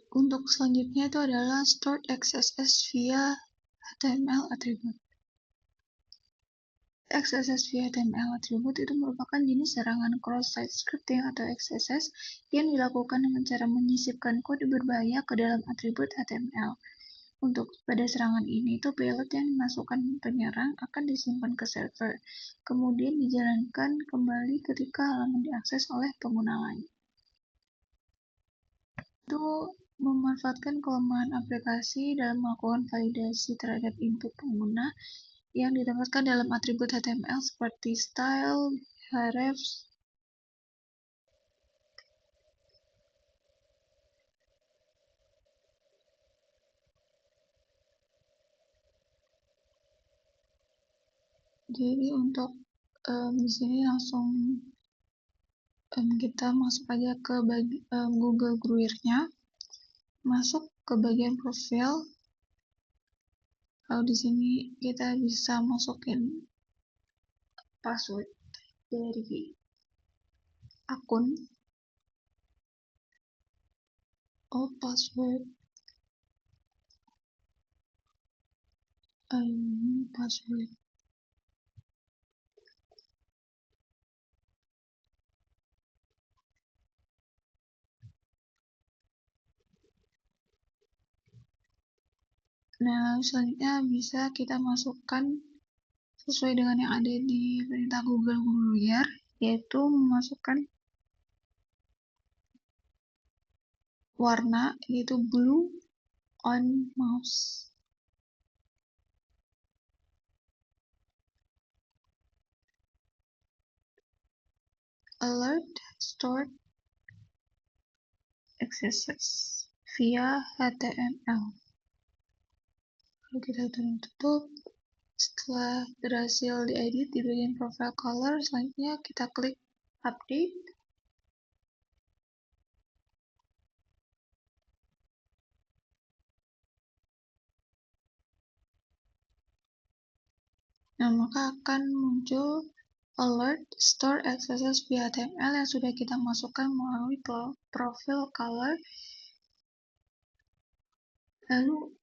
Untuk selanjutnya itu adalah stored XSS via HTML attribute. XSS via HTML attribute itu merupakan jenis serangan cross-site scripting atau XSS yang dilakukan dengan cara menyisipkan kode berbahaya ke dalam atribut HTML. Untuk pada serangan ini, itu payload yang dimasukkan penyerang akan disimpan ke server, kemudian dijalankan kembali ketika halaman diakses oleh pengguna lain. Itu memanfaatkan kelemahan aplikasi dalam melakukan validasi terhadap input pengguna yang ditempatkan dalam atribut HTML seperti style, hrefs, jadi untuk di sini langsung kita masuk aja ke Google Gruyer-nya, masuk ke bagian profil. Lalu di sini kita bisa masukin password dari akun. Password Nah, selanjutnya bisa kita masukkan sesuai dengan yang ada di perintah Google Gruyer, yaitu memasukkan warna, yaitu blue on mouse. Alert stored XSS via HTML. Lalu kita tutup. Setelah berhasil diedit di bagian profile color, selanjutnya kita klik update. Nah, maka akan muncul alert store XSS via HTML yang sudah kita masukkan melalui profile color. Lalu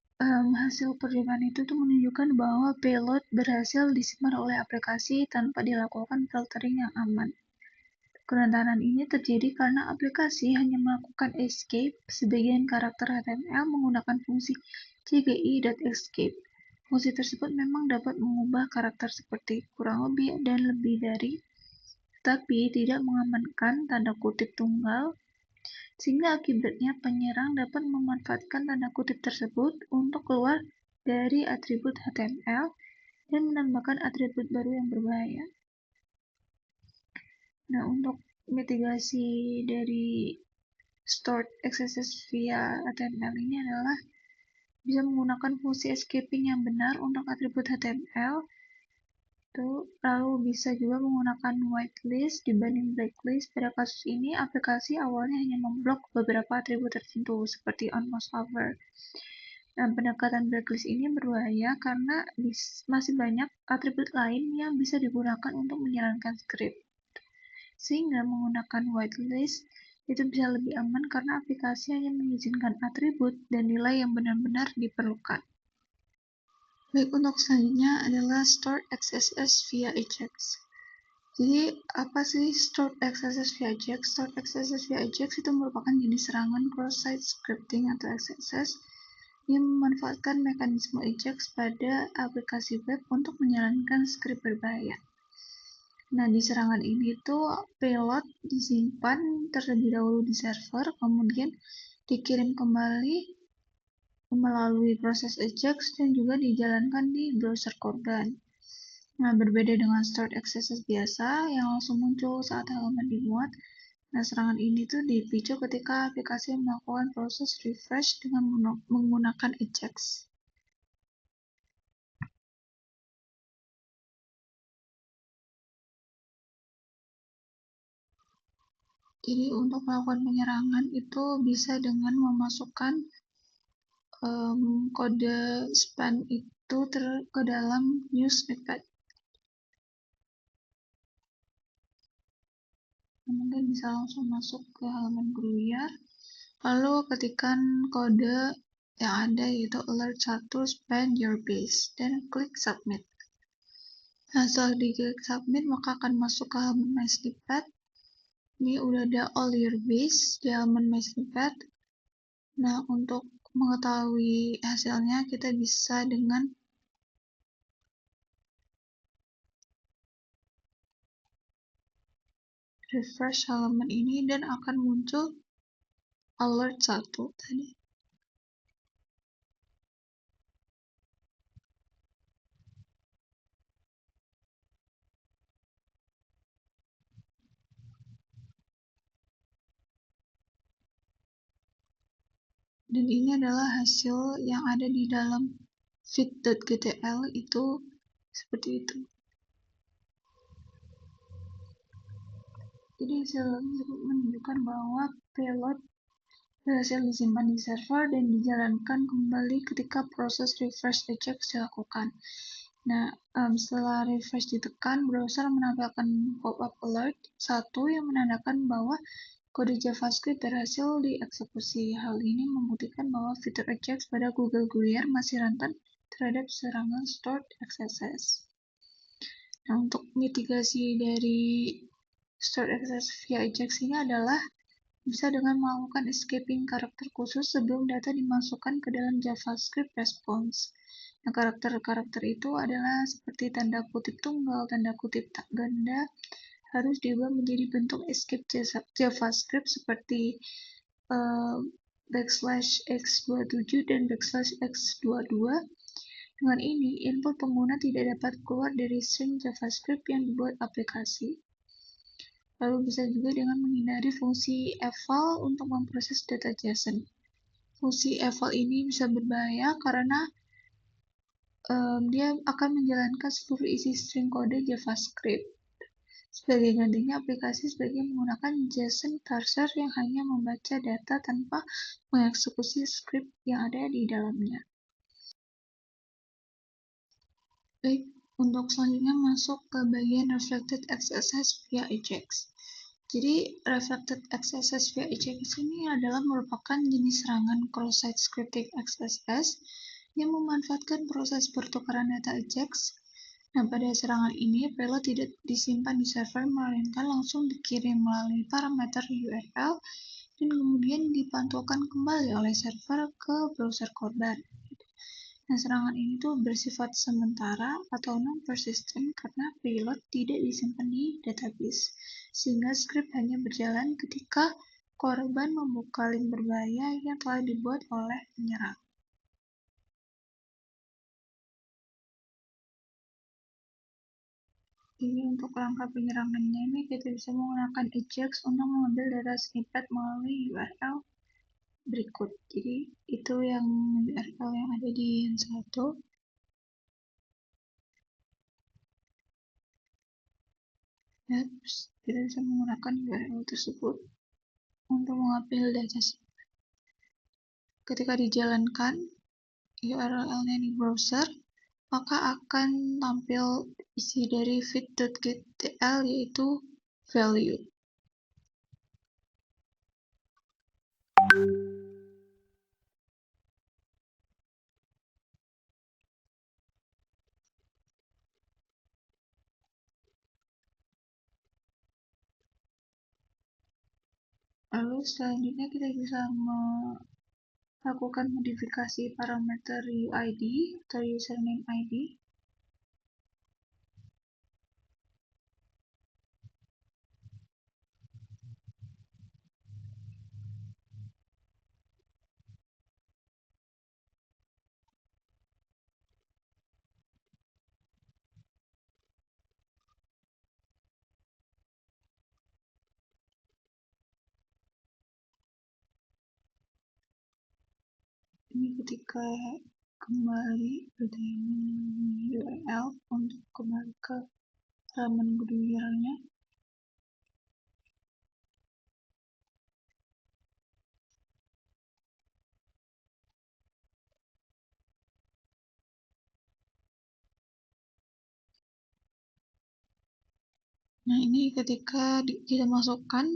hasil percobaan itu tuh menunjukkan bahwa payload berhasil disimpan oleh aplikasi tanpa dilakukan filtering yang aman. Kerentanan ini terjadi karena aplikasi hanya melakukan escape sebagian karakter HTML menggunakan fungsi cgi.escape. Fungsi tersebut memang dapat mengubah karakter seperti kurang lebih dan lebih dari, tetapi tidak mengamankan tanda kutip tunggal, sehingga akibatnya penyerang dapat memanfaatkan tanda kutip tersebut untuk keluar dari atribut HTML dan menambahkan atribut baru yang berbahaya. Nah, untuk mitigasi dari stored XSS via HTML ini adalah bisa menggunakan fungsi escaping yang benar untuk atribut HTML. Lalu bisa juga menggunakan whitelist dibanding blacklist. Pada kasus ini, aplikasi awalnya hanya memblok beberapa atribut tertentu seperti on mouse over. Nah, pendekatan blacklist ini berbahaya karena masih banyak atribut lain yang bisa digunakan untuk menjalankan script. Sehingga menggunakan whitelist itu bisa lebih aman karena aplikasi hanya mengizinkan atribut dan nilai yang benar-benar diperlukan. Baik, untuk selanjutnya adalah stored XSS via Ajax. Jadi, apa sih stored XSS via Ajax? Stored XSS via Ajax itu merupakan jenis serangan cross-site scripting atau XSS yang memanfaatkan mekanisme Ajax pada aplikasi web untuk menjalankan skrip berbahaya. Nah, di serangan ini tuh payload disimpan terlebih dahulu di server, kemudian dikirim kembali melalui proses Ajax dan juga dijalankan di browser korban. Nah, berbeda dengan stored XSS biasa yang langsung muncul saat halaman dimuat. Nah, serangan ini tuh dipicu ketika aplikasi melakukan proses refresh dengan menggunakan Ajax. Jadi untuk melakukan penyerangan itu bisa dengan memasukkan kode span itu ke dalam new snippet. Mungkin bisa langsung masuk ke halaman Gruyer. Lalu ketikkan kode yang ada yaitu alert 1 span your base dan klik submit. Nah, setelah diklik submit maka akan masuk ke halaman My Snippet. Ini udah ada all your base di halaman My Snippet. Nah, untuk mengetahui hasilnya kita bisa dengan refresh halaman ini dan akan muncul alert 1 tadi. Dan ini adalah hasil yang ada di dalam feed.gtl itu seperti itu. Jadi hasilnya menunjukkan bahwa payload berhasil disimpan di server dan dijalankan kembali ketika proses refresh Ajax dilakukan. Nah, setelah refresh ditekan, browser menampilkan pop-up alert 1 yang menandakan bahwa kode JavaScript berhasil dieksekusi. Hal ini membuktikan bahwa fitur Ajax pada Google Guyer masih rentan terhadap serangan stored XSS. Nah, untuk mitigasi dari stored XSS via Ajax ini adalah bisa dengan melakukan escaping karakter khusus sebelum data dimasukkan ke dalam JavaScript response. Nah, karakter-karakter itu adalah seperti tanda kutip tunggal, tanda kutip tak ganda, harus diubah menjadi bentuk escape JavaScript seperti \x27 dan \x22. Dengan ini, input pengguna tidak dapat keluar dari string JavaScript yang dibuat aplikasi. Lalu bisa juga dengan menghindari fungsi eval untuk memproses data JSON. Fungsi eval ini bisa berbahaya karena dia akan menjalankan seluruh isi string kode JavaScript. Sebagai gantinya, aplikasi sebaiknya menggunakan JSON parser yang hanya membaca data tanpa mengeksekusi script yang ada di dalamnya. Baik, untuk selanjutnya masuk ke bagian Reflected XSS via Ajax. Jadi, Reflected XSS via Ajax ini adalah merupakan jenis serangan cross-site scripting XSS yang memanfaatkan proses pertukaran data Ajax. Nah, pada serangan ini, payload tidak disimpan di server, melainkan langsung dikirim melalui parameter URL dan kemudian dipantulkan kembali oleh server ke browser korban. Nah, serangan ini tuh bersifat sementara atau non-persistent karena payload tidak disimpan di database, sehingga script hanya berjalan ketika korban membuka link berbahaya yang telah dibuat oleh penyerang. Jadi untuk langkah penyerangannya ini kita bisa menggunakan Ajax untuk mengambil data snippet melalui URL berikut. Jadi itu yang URL yang ada di yang satu. Ya, kita bisa menggunakan URL tersebut untuk mengambil data snippet. Ketika dijalankan URL-nya di browser, maka akan tampil isi dari feed.gtl yaitu value. Lalu selanjutnya kita bisa melakukan modifikasi parameter UID atau username ID. Ini ketika kembali ke URL untuk kembali ke halaman Guyernya. Nah, ini ketika kita masukkan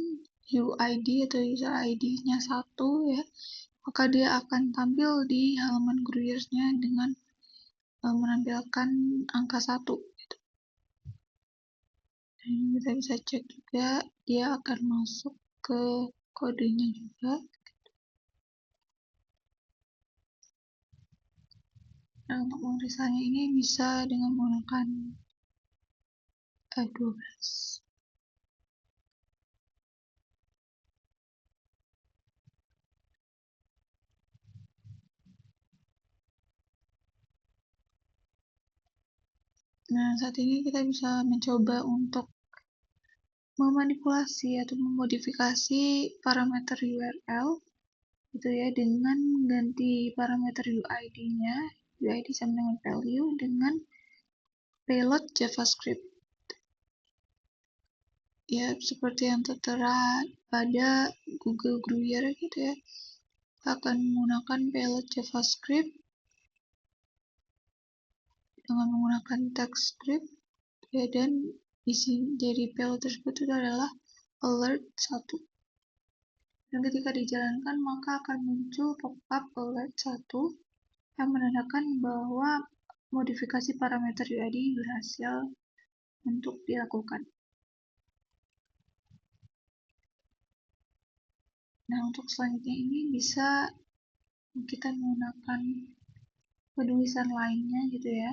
UID atau user ID-nya 1 ya, maka dia akan tampil di halaman Gruyere-nya dengan menampilkan angka 1 gitu. Dan kita bisa cek juga dia akan masuk ke kodenya juga. Nah, untuk pemeriksanya ini bisa dengan menggunakan 12. Nah, saat ini kita bisa mencoba untuk memanipulasi atau memodifikasi parameter URL gitu ya, dengan ganti parameter UID-nya, UID sama dengan value, dengan payload JavaScript. Ya, seperti yang tertera pada Google Gruyere gitu ya. Kita akan menggunakan payload JavaScript dengan menggunakan TypeScript ya, dan isi dari payload tersebut itu adalah alert 1. Dan ketika dijalankan maka akan muncul pop-up alert 1 yang menandakan bahwa modifikasi parameter UID berhasil untuk dilakukan. Nah, untuk selanjutnya ini bisa kita menggunakan penulisan lainnya gitu ya,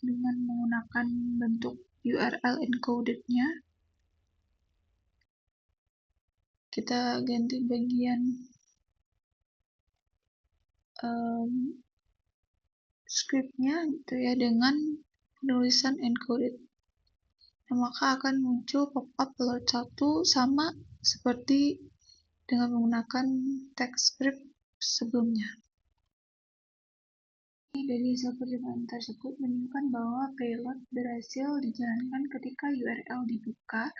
dengan menggunakan bentuk URL encoded-nya. Kita ganti bagian script-nya gitu ya dengan penulisan encoded. Nah, maka akan muncul pop-up alert 1 sama seperti dengan menggunakan TypeScript sebelumnya. Dari hasil percobaan tersebut menunjukkan bahwa payload berhasil dijalankan ketika URL dibuka.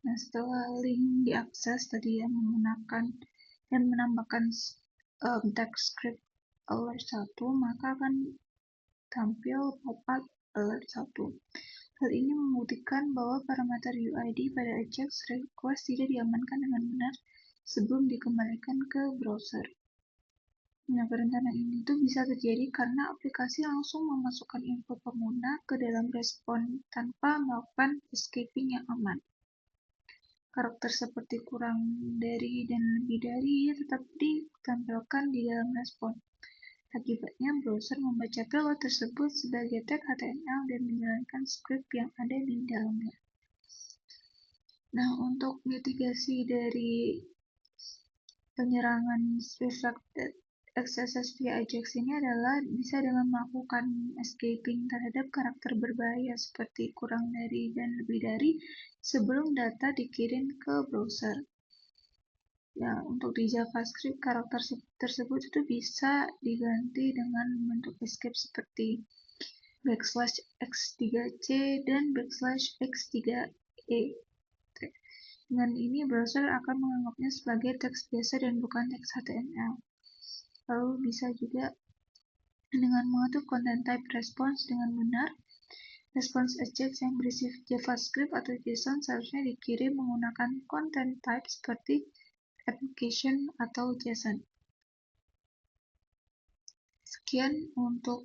Nah, setelah link diakses tadi yang menggunakan dan menambahkan TypeScript alert 1, maka akan tampil pop-up alert 1. Hal ini membuktikan bahwa parameter UID pada AJAX request tidak diamankan dengan benar sebelum dikembalikan ke browser. Nah, kerentanan ini tuh bisa terjadi karena aplikasi langsung memasukkan info pengguna ke dalam respon tanpa melakukan escaping yang aman. Karakter seperti kurang dari dan lebih dari tetap ditampilkan di dalam respon. Akibatnya, browser membaca payload tersebut sebagai tag HTML dan menjalankan script yang ada di dalamnya. Nah, untuk mitigasi dari penyerangan Swift-Acted XSS via Ajax ini adalah bisa dengan melakukan escaping terhadap karakter berbahaya seperti kurang dari dan lebih dari sebelum data dikirim ke browser. Ya, untuk di JavaScript karakter tersebut itu bisa diganti dengan bentuk escape seperti \x3c dan \x3e. Dengan ini browser akan menganggapnya sebagai teks biasa dan bukan teks HTML. Lalu bisa juga dengan mengatur content type response dengan benar. Response Ajax yang berisi JavaScript atau JSON seharusnya dikirim menggunakan content type seperti application atau JSON. Sekian untuk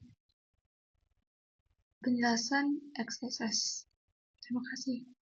penjelasan XSS. Terima kasih.